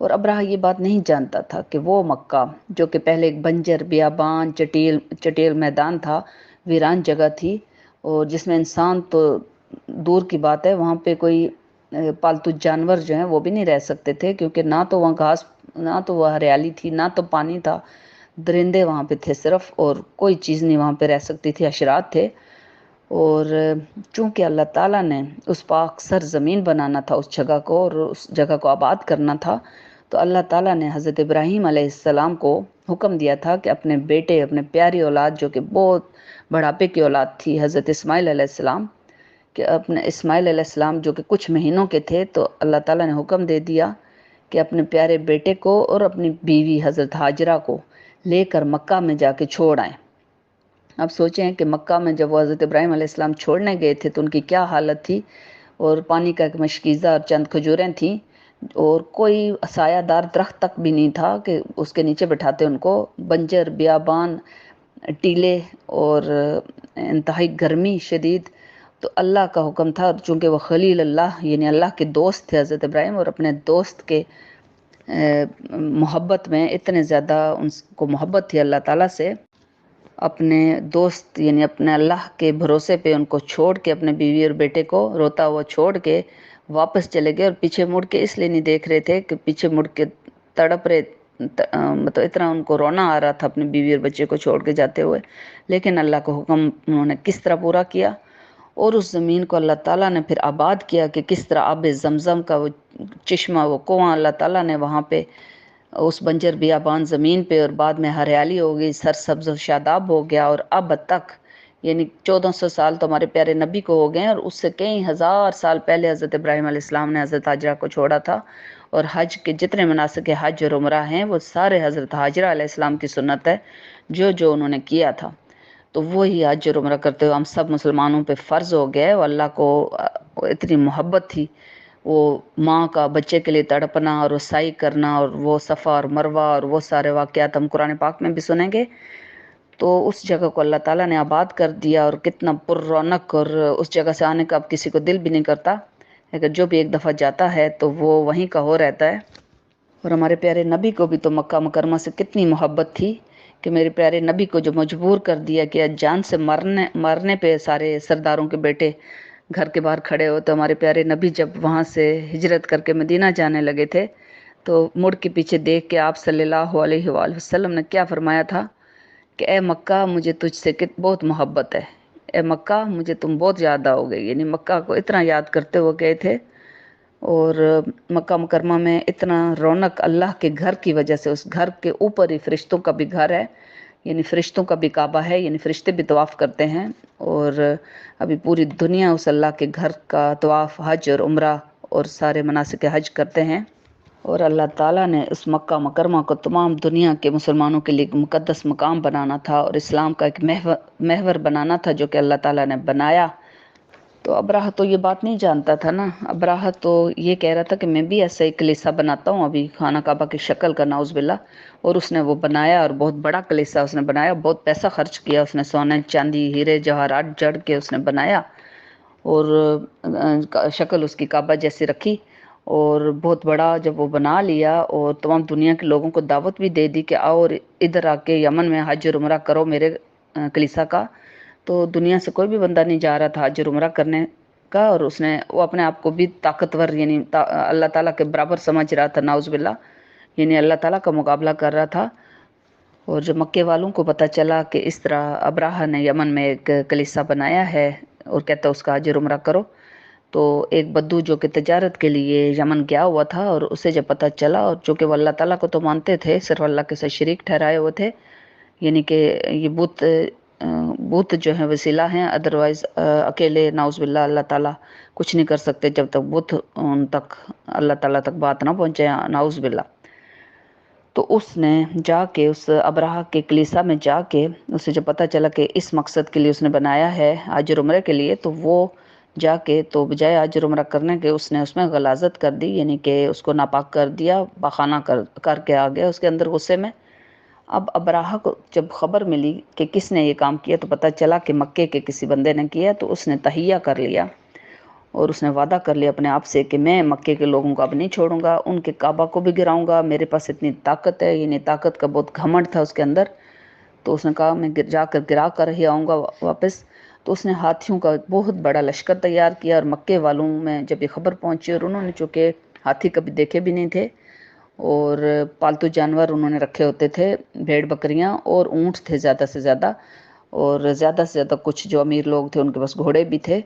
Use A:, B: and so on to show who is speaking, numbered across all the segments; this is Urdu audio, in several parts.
A: اور ابراہ یہ بات نہیں جانتا تھا کہ وہ مکہ جو کہ پہلے ایک بنجر بیابان چٹیل میدان تھا، ویران جگہ تھی، اور جس میں انسان تو دور کی بات ہے، وہاں پہ کوئی پالتو جانور جو ہیں وہ بھی نہیں رہ سکتے تھے، کیونکہ نہ تو وہاں گھاس، نہ تو وہ ہریالی تھی، نہ تو پانی تھا، درندے وہاں پہ تھے صرف، اور کوئی چیز نہیں وہاں پہ رہ سکتی تھی، حشرات تھے۔ اور چونکہ اللہ تعالیٰ نے اس پاک سر زمین بنانا تھا اس جگہ کو، اور اس جگہ کو آباد کرنا تھا، تو اللہ تعالیٰ نے حضرت ابراہیم علیہ السلام کو حکم دیا تھا کہ اپنے بیٹے، اپنے پیاری اولاد جو کہ بہت بڑھاپے کی اولاد تھی، حضرت اسماعیل علیہ السلام، کہ اپنے اسماعیل علیہ السلام جو کہ کچھ مہینوں کے تھے، تو اللہ تعالیٰ نے حکم دے دیا کہ اپنے پیارے بیٹے کو اور اپنی بیوی حضرت ہاجرہ کو لے کر مکہ میں جا کے چھوڑ آئیں۔ اب سوچیں کہ مکہ میں جب وہ حضرت ابراہیم علیہ السلام چھوڑنے گئے تھے تو ان کی کیا حالت تھی، اور پانی کا ایک مشکیزہ اور چند کھجوریں تھیں، اور کوئی سایہ دار درخت تک بھی نہیں تھا کہ اس کے نیچے بٹھاتے ان کو، بنجر بیابان، ٹیلے، اور انتہائی گرمی شدید۔ تو اللہ کا حکم تھا، چونکہ وہ خلیل اللہ یعنی اللہ کے دوست تھے حضرت ابراہیم، اور اپنے دوست کے محبت میں اتنے زیادہ ان کو محبت تھی اللہ تعالیٰ سے، اپنے دوست یعنی اپنے اللہ کے بھروسے پہ ان کو چھوڑ کے، اپنے بیوی اور بیٹے کو روتا ہوا چھوڑ کے واپس چلے گئے، اور پیچھے مڑ کے اس لیے نہیں دیکھ رہے تھے کہ پیچھے مڑ کے تڑپ رہے، مطلب اتنا ان کو رونا آ رہا تھا اپنے بیوی اور بچے کو چھوڑ کے جاتے ہوئے، لیکن اللہ کا حکم انہوں نے کس طرح پورا کیا، اور اس زمین کو اللہ تعالیٰ نے پھر آباد کیا کہ کس طرح آب زمزم کا وہ چشمہ، وہ کنواں اللہ تعالیٰ نے وہاں پہ اس بنجر بیابان زمین پہ، اور بعد میں ہریالی ہو گئی، سرسبز و شاداب ہو گیا، اور اب تک یعنی 1400 سال تو ہمارے پیارے نبی کو ہو گئے ہیں، اور اس سے کئی ہزار سال پہلے حضرت ابراہیم علیہ السلام نے حضرت حاجرہ کو چھوڑا تھا، اور حج کے جتنے مناسک حج اور عمرہ ہیں وہ سارے حضرت حاجرہ علیہ السلام کی سنت ہے، جو انہوں نے کیا تھا، تو وہی حج اور عمرہ کرتے ہوئے ہم سب مسلمانوں پہ فرض ہو گیا ہے۔ اور اللہ کو اتنی محبت تھی، وہ ماں کا بچے کے لیے تڑپنا اور وہ سعی کرنا، اور وہ صفا اور مروہ اور وہ سارے واقعات ہم قرآن پاک میں بھی سنیں گے۔ تو اس جگہ کو اللہ تعالیٰ نے آباد کر دیا، اور کتنا پر رونق، اور اس جگہ سے آنے کا اب کسی کو دل بھی نہیں کرتا، اگر جو بھی ایک دفعہ جاتا ہے تو وہ وہیں کا ہو رہتا ہے۔ اور ہمارے پیارے نبی کو بھی تو مکہ مکرمہ سے کتنی محبت تھی کہ میرے پیارے نبی کو جو مجبور کر دیا کہ جان سے مرنے پہ سارے سرداروں کے بیٹے گھر کے باہر کھڑے ہو، تو ہمارے پیارے نبی جب وہاں سے ہجرت کر کے مدینہ جانے لگے تھے تو مڑ کے پیچھے دیکھ کے آپ صلی اللہ علیہ وآلہ وسلم نے کیا فرمایا تھا کہ اے مکہ مجھے تجھ سے بہت محبت ہے، اے مکہ مجھے تم بہت یاد آؤ گے، یعنی مکہ کو اتنا یاد کرتے ہوئے گئے تھے۔ اور مکہ مکرمہ میں اتنا رونق اللہ کے گھر کی وجہ سے، اس گھر کے اوپر ہی فرشتوں کا بھی گھر ہے، یعنی فرشتوں کا بھی کعبہ ہے، یعنی فرشتے بھی طواف کرتے ہیں، اور ابھی پوری دنیا اس اللہ کے گھر کا طواف، حج اور عمرہ اور سارے مناسک حج کرتے ہیں۔ اور اللہ تعالیٰ نے اس مکہ مکرمہ کو تمام دنیا کے مسلمانوں کے لیے ایک مقدس مقام بنانا تھا، اور اسلام کا ایک محور بنانا تھا جو کہ اللہ تعالیٰ نے بنایا۔ تو ابراہ تو یہ بات نہیں جانتا تھا نا، ابراہ تو یہ کہہ رہا تھا کہ میں بھی ایسا ایک کلیسا بناتا ہوں ابھی خانہ کعبہ کی شکل کا، نعوذ باللہ، اور اس نے وہ بنایا، اور بہت بڑا کلیسا اس نے بنایا، بہت پیسہ خرچ کیا اس نے، سونے چاندی ہیرے جواہرات جڑ کے اس نے بنایا، اور شکل اس کی کعبہ جیسی رکھی، اور بہت بڑا جب وہ بنا لیا، اور تمام دنیا کے لوگوں کو دعوت بھی دے دی کہ آؤ اور ادھر آ کے یمن میں حج اور عمرہ کرو میرے کلیسا کا، تو دنیا سے کوئی بھی بندہ نہیں جا رہا تھا حج اور عمرہ کرنے کا، اور اس نے وہ اپنے آپ کو بھی طاقتور یعنی اللہ تعالیٰ کے برابر سمجھ رہا تھا، نعوذ باللہ، یعنی اللہ تعالیٰ کا مقابلہ کر رہا تھا۔ اور جب مکے والوں کو پتہ چلا کہ اس طرح ابراہ نے یمن میں ایک کلیسا بنایا ہے اور کہتا ہے اس کا حج اور عمرہ کرو، تو ایک بدو جو کہ تجارت کے لیے یمن گیا ہوا تھا، اور اسے جب پتہ چلا، اور چونکہ وہ اللہ تعالیٰ کو تو مانتے تھے، صرف اللہ کے ساتھ شریک ٹھہرائے ہوئے تھے، یعنی کہ یہ بت جو ہیں وسیلہ ہیں، ادروائز اکیلے نعوذ باللہ اللہ تعالیٰ کچھ نہیں کر سکتے جب تک بت ان تک اللہ تعالیٰ تک بات نہ پہنچے، نعوذ باللہ۔ تو اس نے جا کے اس ابراہ کے کلیسا میں جا کے اسے جب پتہ چلا کہ اس مقصد کے لیے اس نے بنایا ہے حج اور عمرے کے لیے، تو وہ جا کے تو بجائے حج اور عمرہ کرنے کے اس نے اس میں غلاظت کر دی، یعنی کہ اس کو ناپاک کر دیا، پاخانہ کر کے آ گیا اس کے اندر غصے میں۔ اب ابراہ کو جب خبر ملی کہ کس نے یہ کام کیا، تو پتہ چلا کہ مکے کے کسی بندے نے کیا، تو اس نے تہیہ کر لیا، اور اس نے وعدہ کر لیا اپنے آپ سے کہ میں مکے کے لوگوں کو اب نہیں چھوڑوں گا، ان کے کعبہ کو بھی گراؤں گا، میرے پاس اتنی طاقت ہے، یعنی طاقت کا بہت گھمنڈ تھا اس کے اندر۔ تو اس نے کہا میں جا کر گرا کر ہی آؤں گا واپس۔ تو اس نے ہاتھیوں کا بہت بڑا لشکر تیار کیا، اور مکے والوں میں جب یہ خبر پہنچی، اور انہوں نے چونکہ ہاتھی کبھی دیکھے بھی نہیں تھے، اور پالتو جانور انہوں نے رکھے ہوتے تھے، بھیڑ بکریاں اور اونٹ تھے زیادہ سے زیادہ، اور زیادہ سے زیادہ کچھ جو امیر لوگ تھے ان کے پاس گھوڑے بھی تھے۔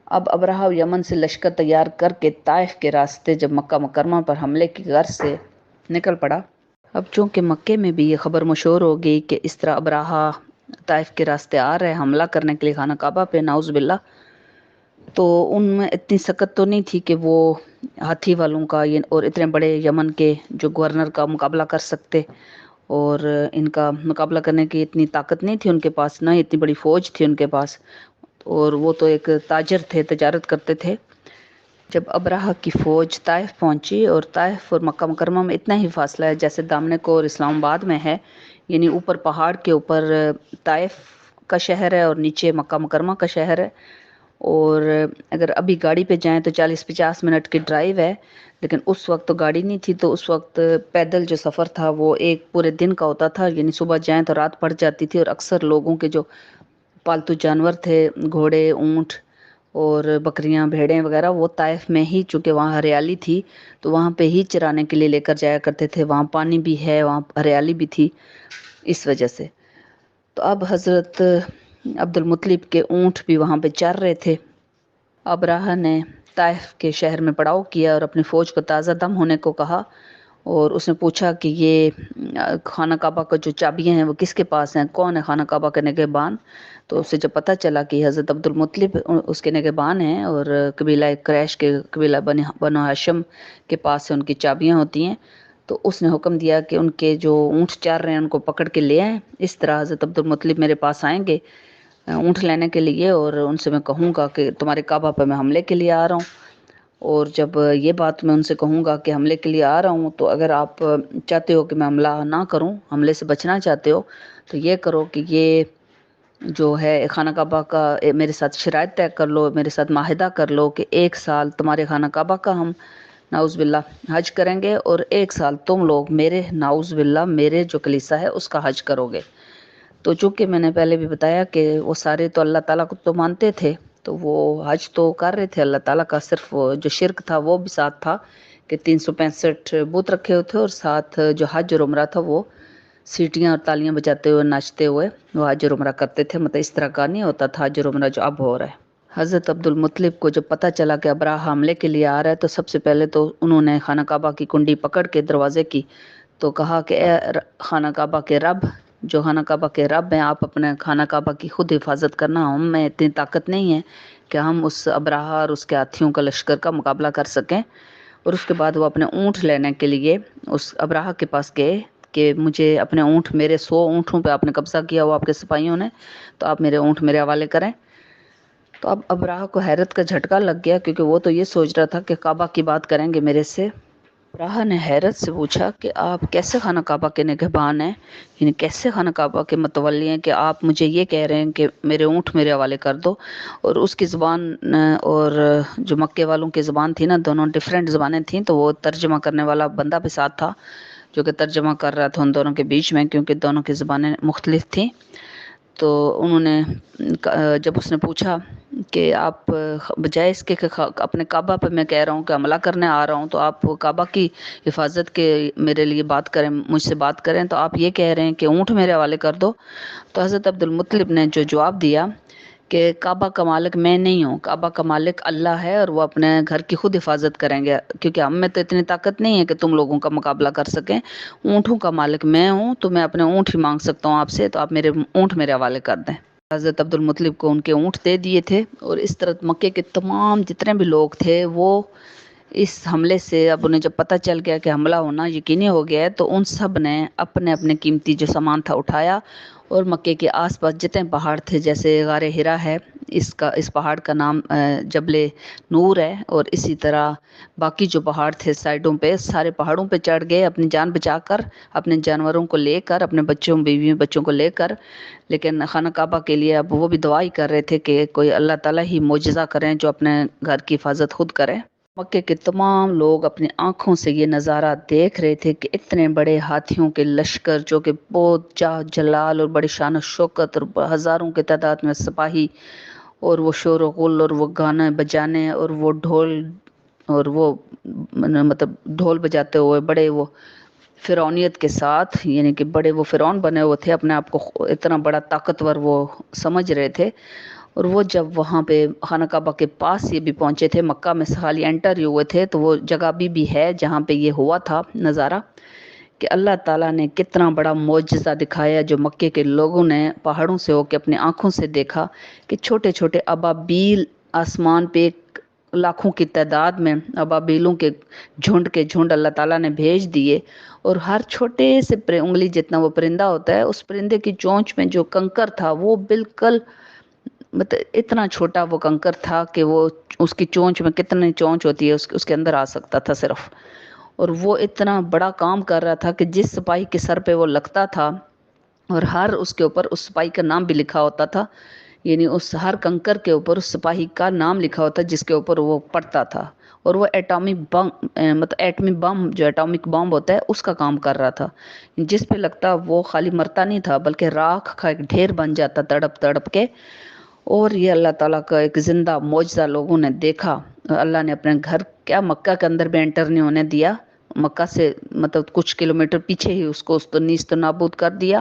A: اب ابرہہ یمن سے لشکر تیار کر کے طائف کے راستے جب مکہ مکرمہ پر حملے کی غرض سے نکل پڑا، اب چونکہ مکے میں بھی یہ خبر مشہور ہو گئی کہ اس طرح ابرہہ طائف کے راستے آ رہے ہیں حملہ کرنے کے لیے خانہ کعبہ پہ، نعوذ باللہ، تو ان میں اتنی سکت تو نہیں تھی کہ وہ ہاتھی والوں کا اور اتنے بڑے یمن کے جو گورنر کا مقابلہ کر سکتے، اور ان کا مقابلہ کرنے کی اتنی طاقت نہیں تھی ان کے پاس، نہ اتنی بڑی فوج تھی ان کے پاس، اور وہ تو ایک تاجر تھے، تجارت کرتے تھے۔ جب ابرہہ کی فوج طائف پہنچی، اور طائف اور مکہ مکرمہ میں اتنا ہی فاصلہ ہے جیسے دامنے کو اور اسلام آباد میں ہے، یعنی اوپر پہاڑ کے اوپر طائف کا شہر ہے اور نیچے مکہ مکرمہ کا شہر ہے، اور اگر ابھی گاڑی پہ جائیں تو 40-50 منٹ کی ڈرائیو ہے، لیکن اس وقت تو گاڑی نہیں تھی، تو اس وقت پیدل جو سفر تھا وہ ایک پورے دن کا ہوتا تھا، یعنی صبح جائیں تو رات پڑ جاتی تھی، اور اکثر لوگوں کے جو پالتو جانور تھے، گھوڑے، اونٹ اور بکریاں، بھیڑیں وغیرہ، وہ طائف میں ہی، چونکہ وہاں ہریالی تھی تو وہاں پہ ہی چرانے کے لیے لے کر جایا کرتے تھے، وہاں پانی بھی ہے، وہاں ہریالی بھی تھی، اس وجہ سے۔ تو اب حضرت عبد المطلب کے اونٹ بھی وہاں پہ چر رہے تھے۔ ابرہہ نے طائف کے شہر میں پڑاؤ کیا اور اپنی فوج کو تازہ دم ہونے کو کہا، اور اس نے پوچھا کہ یہ خانہ کعبہ کا جو چابیاں ہیں وہ کس کے پاس ہیں، کون ہے خانہ کعبہ کے نگہبان؟ تو اسے جب پتہ چلا کہ حضرت عبد المطلب اس کے نگہبان ہیں، اور قبیلہ قریش کے قبیلہ بنو ہاشم کے پاس سے ان کی چابیاں ہوتی ہیں، تو اس نے حکم دیا کہ ان کے جو اونٹ چار رہے ہیں ان کو پکڑ کے لے آئیں۔ اس طرح حضرت عبد المطلب میرے پاس آئیں گے اونٹ لینے کے لیے، اور ان سے میں کہوں گا کہ تمہارے کعبہ پہ میں حملے کے لیے آ رہا ہوں، اور جب یہ بات میں ان سے کہوں گا کہ حملے کے لیے آ رہا ہوں، تو اگر آپ چاہتے ہو کہ میں حملہ نہ کروں، حملے سے بچنا چاہتے ہو، تو یہ کرو کہ یہ جو ہے خانہ کعبہ کا میرے ساتھ شرائط طے کر لو، میرے ساتھ معاہدہ کر لو کہ 1 سال تمہارے خانہ کعبہ کا ہم نعوذ باللہ حج کریں گے، اور 1 سال تم لوگ میرے نعوذ باللہ میرے جو کلیسا ہے اس کا حج کرو گے۔ تو چونکہ میں نے پہلے بھی بتایا کہ وہ سارے تو اللہ تعالیٰ کو تو مانتے تھے، تو وہ حج تو کر رہے تھے اللہ تعالیٰ کا، صرف وہ جو شرک تھا وہ بھی ساتھ تھا کہ 365 بت رکھے ہوئے تھے، اور ساتھ جو حج اور عمرہ تھا وہ سیٹیاں اور تالیاں بجاتے ہوئے ناچتے ہوئے وہ حج اور عمرہ کرتے تھے، مطلب اس طرح کا نہیں ہوتا تھا حج اور عمرہ جو اب ہو رہا ہے۔ حضرت عبد المطلب کو جب پتہ چلا کہ ابرہہ حملے کے لیے آ رہا ہے، تو سب سے پہلے تو انہوں نے خانہ کعبہ کی کنڈی پکڑ کے دروازے کی تو کہا کہ اے خانہ کعبہ کے رب، جو خانہ کعبہ کے رب ہیں، آپ اپنے خانہ کعبہ کی خود حفاظت کرنا، ہم میں اتنی طاقت نہیں ہے کہ ہم اس ابرہہ اور اس کے ہاتھیوں کا لشکر کا مقابلہ کر سکیں۔ اور اس کے بعد وہ اپنے اونٹ لینے کے لیے اس ابرہہ کے پاس گئے کہ مجھے اپنے اونٹ، میرے 100 اونٹوں پہ آپ نے قبضہ کیا ہوا آپ کے سپاہیوں نے، تو آپ میرے اونٹ میرے حوالے کریں۔ تو اب ابرہہ کو حیرت کا جھٹکا لگ گیا، کیونکہ وہ تو یہ سوچ رہا تھا کہ کعبہ کی بات کریں گے میرے سے۔ ابرہہ نے حیرت سے پوچھا کہ آپ کیسے خانہ کعبہ کے نگہبان ہیں، یعنی کیسے خانہ کعبہ کے متولی ہیں کہ آپ مجھے یہ کہہ رہے ہیں کہ میرے اونٹ میرے حوالے کر دو؟ اور اس کی زبان اور جو مکے والوں کی زبان تھی نا، دونوں ڈیفرنٹ زبانیں تھیں، تو وہ ترجمہ کرنے والا بندہ بھی ساتھ تھا جو کہ ترجمہ کر رہا تھا ان دونوں کے بیچ میں، کیونکہ دونوں کی زبانیں مختلف تھیں۔ تو انہوں نے جب اس نے پوچھا کہ آپ بجائے اس کے کہ اپنے کعبہ پہ میں کہہ رہا ہوں کہ حملہ کرنے آ رہا ہوں، تو آپ کعبہ کی حفاظت کے میرے لیے بات کریں، مجھ سے بات کریں، تو آپ یہ کہہ رہے ہیں کہ اونٹ میرے حوالے کر دو۔ تو حضرت عبد المطلب نے جو جواب دیا کہ کعبہ کا مالک میں نہیں ہوں، کعبہ کا مالک اللہ ہے، اور وہ اپنے گھر کی خود حفاظت کریں گے، کیونکہ ہم میں تو اتنی طاقت نہیں ہے کہ تم لوگوں کا مقابلہ کر سکیں، اونٹوں کا مالک میں ہوں، تو میں اپنے اونٹ ہی مانگ سکتا ہوں آپ سے، تو آپ میرے اونٹ میرے حوالے کر دیں۔ حضرت عبد المطلب کو ان کے اونٹ دے دیے تھے، اور اس طرح مکے کے تمام جتنے بھی لوگ تھے وہ اس حملے سے، اب انہیں جب پتہ چل گیا کہ حملہ ہونا یقینی ہو گیا ہے، تو ان سب نے اپنے اپنے قیمتی جو سامان تھا اٹھایا اور مکے کے آس پاس جتنے پہاڑ تھے، جیسے غار ہرا ہے، اس پہاڑ کا نام جبل نور ہے، اور اسی طرح باقی جو پہاڑ تھے سائڈوں پہ، سارے پہاڑوں پہ چڑھ گئے اپنی جان بچا کر، اپنے جانوروں کو لے کر، اپنے بچوں بیویوں بچوں کو لے کر. لیکن خانہ کعبہ کے لیے اب وہ بھی دعا ہی کر رہے تھے کہ کوئی اللہ تعالیٰ ہی معجزہ کریں جو اپنے گھر کی حفاظت خود کرے. مکے کے تمام لوگ اپنی آنکھوں سے یہ نظارہ دیکھ رہے تھے کہ اتنے بڑے ہاتھیوں کے لشکر، جو کہ بہت جاہ جلال اور بڑی شان و شوکت، اور ہزاروں کے تعداد میں سپاہی، اور وہ شور و غل، اور وہ گانے بجانے، اور وہ ڈھول، اور وہ مطلب ڈھول بجاتے ہوئے بڑے وہ فرعونیت کے ساتھ، یعنی کہ بڑے وہ فرعون بنے ہوئے تھے، اپنے آپ کو اتنا بڑا طاقتور وہ سمجھ رہے تھے. اور وہ جب وہاں پہ خانہ کعبہ کے پاس یہ بھی پہنچے تھے، مکہ میں خالی انٹر ہی ہوئے تھے، تو وہ جگہ بھی ہے جہاں پہ یہ ہوا تھا نظارہ، کہ اللہ تعالیٰ نے کتنا بڑا معجزہ دکھایا، جو مکے کے لوگوں نے پہاڑوں سے ہو کے اپنی آنکھوں سے دیکھا، کہ چھوٹے چھوٹے ابابیل آسمان پہ لاکھوں کی تعداد میں ابابیلوں کے جھنڈ اللہ تعالیٰ نے بھیج دیے. اور ہر چھوٹے سے انگلی جتنا وہ پرندہ ہوتا ہے، اس پرندے کی چونچ میں جو کنکر تھا، وہ بالکل مطلب اتنا چھوٹا وہ کنکر تھا کہ وہ اس کی چونچ میں کتنی چونچ ہوتی ہے اس کے اندر آ سکتا تھا صرف. اور وہ اتنا بڑا کام کر رہا تھا کہ جس سپاہی کے سر پہ وہ لگتا تھا، اور ہر اس کے اوپر اس سپاہی کا نام بھی لکھا ہوتا تھا، یعنی اس ہر کنکر کے اوپر اس سپاہی کا نام لکھا ہوتا جس کے اوپر وہ پڑتا تھا. اور وہ ایٹمی بم، مطلب ایٹمی بم، جو ایٹامک بم ہوتا ہے، اس کا کام کر رہا تھا. جس پہ لگتا وہ خالی مرتا نہیں تھا، بلکہ راکھ کا ایک ڈھیر بن جاتا تڑپ تڑپ کے. اور یہ اللہ تعالیٰ کا ایک زندہ معجزہ لوگوں نے دیکھا. اللہ نے اپنے گھر، کیا مکہ کے اندر بھی انٹر نہیں ہونے دیا، مکہ سے مطلب کچھ کلومیٹر پیچھے ہی اس کو نیست و نابود کر دیا.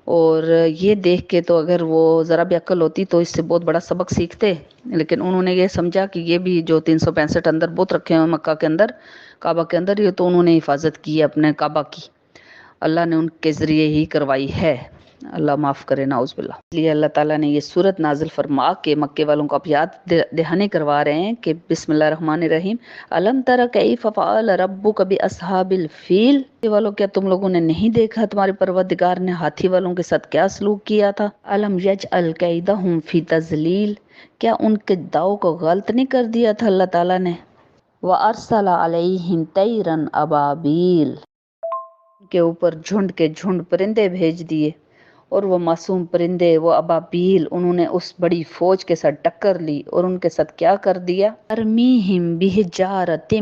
A: اور یہ دیکھ کے تو اگر وہ ذرا بھی عقل ہوتی تو اس سے بہت بڑا سبق سیکھتے، لیکن انہوں نے یہ سمجھا کہ یہ بھی جو 365 اندر بت رکھے ہوئے مکہ کے اندر، کعبہ کے اندر، یہ تو انہوں نے حفاظت کی ہے اپنے کعبہ کی، اللہ نے ان کے ذریعے ہی کروائی ہے. اللہ معاف کرے، نعوذ باللہ. اس لیے اللہ تعالیٰ نے یہ صورت نازل فرما کے مکے والوں کو اب یاد دہانی کروا رہے ہیں کہ بسم اللہ الرحمن الرحیم، الم تر کیف فعل ربک باصحاب الفیل، ہاتھی والوں کیا تم لوگوں نے نہیں دیکھا تمہارے پروردگار نے ہاتھی والوں کے ساتھ کیا سلوک کیا تھا. الم یجعل کیدہم فی تضلیل، کیا ان کے داؤ کو غلط نہیں کر دیا تھا اللہ تعالیٰ نے. وارسل علیہم طیرا ابابیل، ان کے اوپر جھنڈ کے جھنڈ پرندے بھیج دیے. اور وہ معصوم پرندے، وہ ابابیل، انہوں نے اس بڑی فوج کے ساتھ ٹکر لی، اور ان کے ساتھ کیا کر دیا، ترمیہم بحجارۃ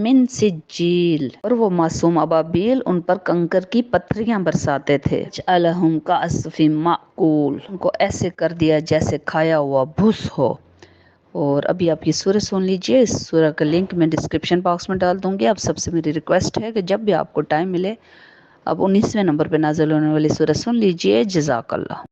A: من سجیل، اور وہ معصوم ابابیل ان پر کنکر کی پتھریاں برساتے تھے. جعلہم کعصف مأکول، ان کو ایسے کر دیا جیسے کھایا ہوا بھس ہو. اور ابھی آپ یہ سورہ سن لیجئے، اس سورہ کا لنک میں ڈسکرپشن باکس میں ڈال دوں گی. آپ سب سے میری ریکویسٹ ہے کہ جب بھی آپ کو ٹائم ملے، اب 19ویں نمبر پہ نازل ہونے والی سورہ سن لیجئے. جزاک اللہ.